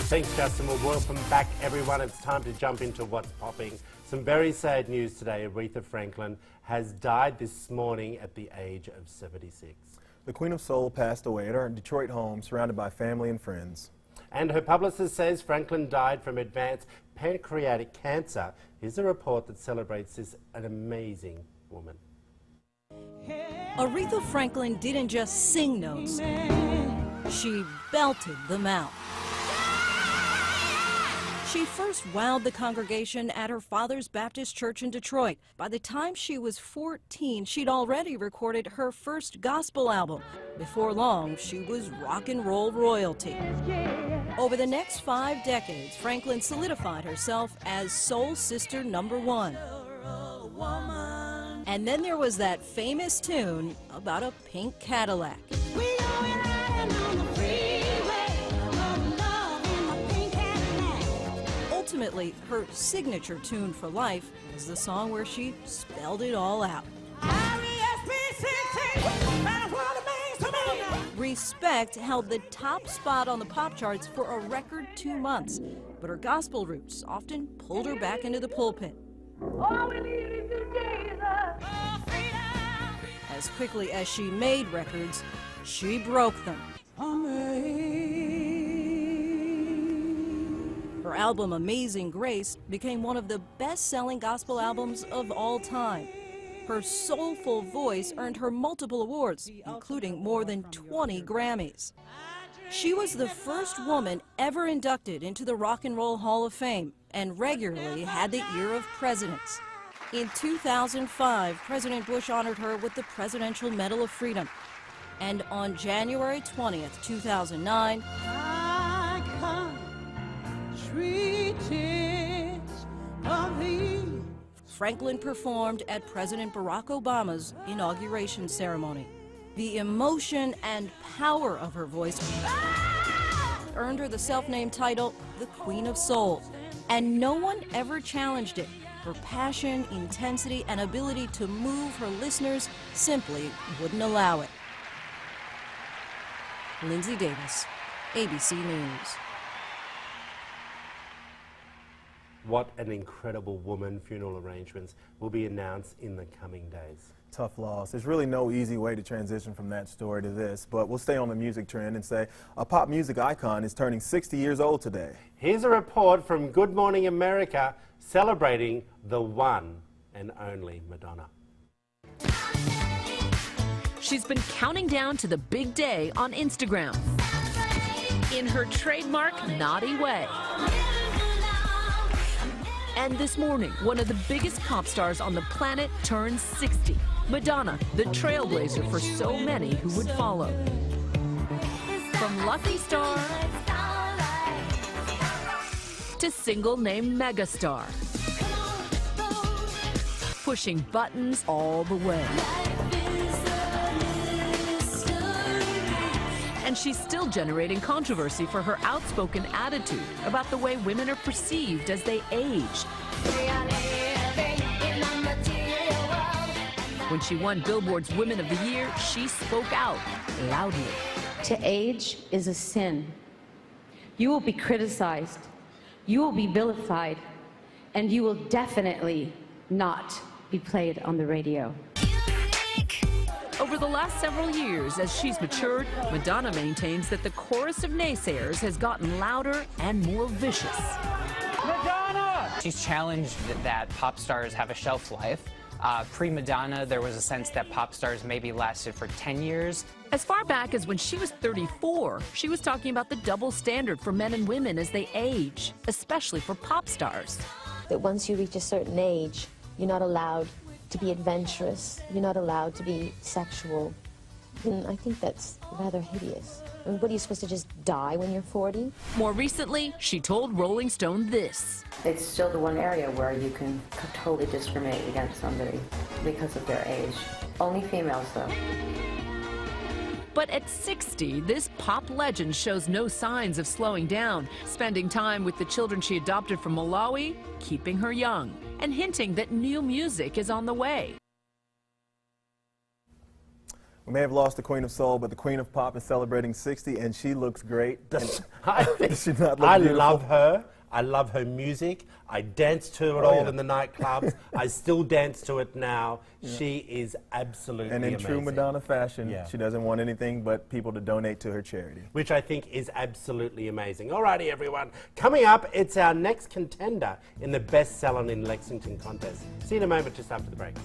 Thanks, Justin. Well, welcome back, everyone. It's time to jump into what's popping. Some very sad news today. Aretha Franklin has died this morning at the age of 76. The Queen of Soul passed away at her Detroit home, surrounded by family and friends. And her publicist says Franklin died from advanced pancreatic cancer. Here's a report that celebrates an amazing woman. Aretha Franklin didn't just sing notes, she belted them out. She first wowed the congregation at her father's Baptist church in Detroit. By the time she was 14, she'd already recorded her first gospel album. Before long, she was rock and roll royalty. Over the next 5 decades, Franklin solidified herself as soul sister #1. And then there was that famous tune about a pink Cadillac. Ultimately, her signature tune for life was the song where she spelled it all out. Respect held the top spot on the pop charts for a record 2 months, but her gospel roots often pulled her back into the pulpit. As quickly as she made records, she broke them. Her album Amazing Grace became one of the best-selling gospel albums of all time. Her soulful voice earned her multiple awards, including more than 20 Grammys. She was the first woman ever inducted into the Rock and Roll Hall of Fame and regularly had the ear of presidents. In 2005, President Bush honored her with the Presidential Medal of Freedom. And on January 20th, 2009, Franklin performed at President Barack Obama's inauguration ceremony. The emotion and power of her voice earned her the self-named title, the Queen of Soul. And no one ever challenged it. Her passion, intensity, and ability to move her listeners simply wouldn't allow it. Lindsay Davis, ABC News. What an incredible woman. Funeral arrangements will be announced in the coming days. Tough loss. There's really no easy way to transition from that story to this, but we'll stay on the music trend and say a pop music icon is turning 60 years old today. Here's a report from Good Morning America celebrating the one and only Madonna. She's been counting down to the big day on Instagram in her trademark naughty way. And this morning, one of the biggest pop stars on the planet turns 60. Madonna, the trailblazer for so many who would follow. From Lucky Star to single-name megastar. Pushing buttons all the way. And she's still generating controversy for her outspoken attitude about the way women are perceived as they age. When she won Billboard's Women of the Year, she spoke out loudly. To age is a sin. You will be criticized, you will be vilified, and you will definitely not be played on the radio. Over the last several years, as she's matured, Madonna maintains that the chorus of naysayers has gotten louder and more vicious. Madonna! She's challenged that pop stars have a shelf life. Pre-Madonna, there was a sense that pop stars maybe lasted for 10 years. As far back as when she was 34, she was talking about the double standard for men and women as they age, especially for pop stars. That once you reach a certain age, you're not allowed to be adventurous, you're not allowed to be sexual. And I think that's rather hideous. I mean, what are you supposed to just die when you're 40? More recently, she told Rolling Stone this. It's still the one area where you can totally discriminate against somebody because of their age. Only females, though. But at 60, this pop legend shows no signs of slowing down, spending time with the children she adopted from Malawi, keeping her young, and hinting that new music is on the way. We may have lost the Queen of Soul, but the Queen of Pop is celebrating 60, and she looks great. Does she not look I beautiful? love her. I love her music. I dance to it all in the nightclubs. I still dance to it now. She is absolutely And in amazing. true Madonna fashion, she doesn't want anything but people to donate to her charity. Which I think is absolutely amazing. Alrighty, everyone. Coming up, it's our next contender in the Best Salon in Lexington contest. See you in a moment, just after the break.